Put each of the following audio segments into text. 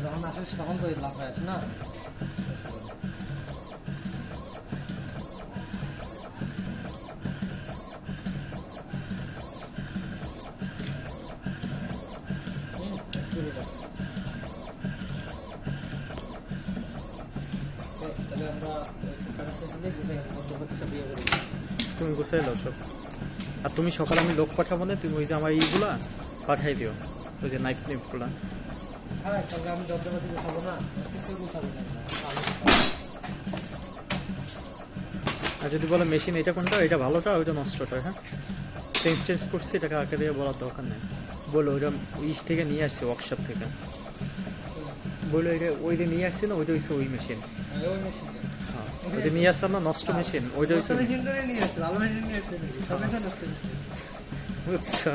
যখন আসিস তখন তো লাভ হয়ে আছে না। তাহলে আমরা বিয়ে করি। তুমি গুছাই দাও সব। আর তুমি সকালে আমি লোক পাঠাবো না, তুমি ওই যে আমার এইগুলা পাঠাই দিও, ওই যে নাইফ নাইফগুলা। হ্যাঁ, তাহলে আমি যন্ত্রপাতি গুছাবো না, গুছাবো না। আর যদি বলো মেশিন এটা কোনটা, এটা ভালোটা ওইটা নষ্টটা, হ্যাঁ চেঞ্জ চেঞ্জ করছি, এটাকে আগে দিয়ে বলার দরকার নেই। বলো ওইটা ইস থেকে নিয়ে আসছে, ওয়ার্কশপ থেকে। বললো এটা ওই যে নিয়ে আসছি না, ওইটা হচ্ছে ওই মেশিন। হ্যাঁ, ওই যে নিয়ে আসলাম না নষ্ট মেশিন, ওইটা হচ্ছে। আচ্ছা,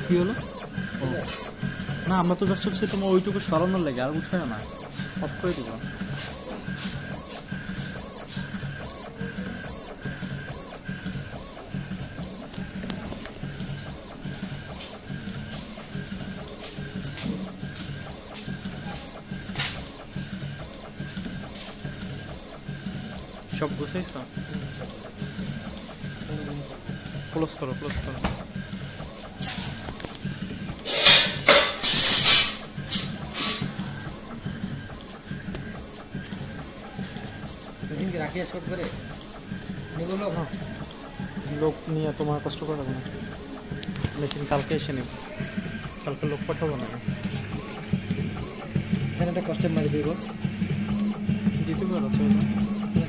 কি হলো? না আমরা তো জাস্ট হচ্ছে তোমার ওইটুকু সরানোর লাগে, আর উঠে না, অফ করে দিব। সব গুছাইছ? ক্লোজ করো, ক্লোজ করো। রাখি শর্ট করে নিব লোক। লোক নিয়ে তোমার কষ্ট করে দেবো না, মেশিন কালকে এসে নেব, কালকে লোক পাঠাবো না। এখানে একটা কষ্টের মারি দিই বস, দিতে পারো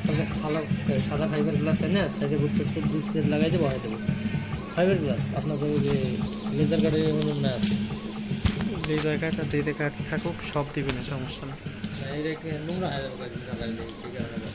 তাহলে ভালো সাদা ফাইবার গ্লাস এনে সাইডে বুট করতে বুঝতে লাগাই দিয়ে বহাই দেবো। ফাইবার গ্লাস আপনার যে লেজার কার্ডের নমুনা আছে, এই জায়গাটা দিতে কাট থাকুক, সব দিবে না, সমস্যা না। এটা নোংরা হয়ে যাবে, ঠিক আছে।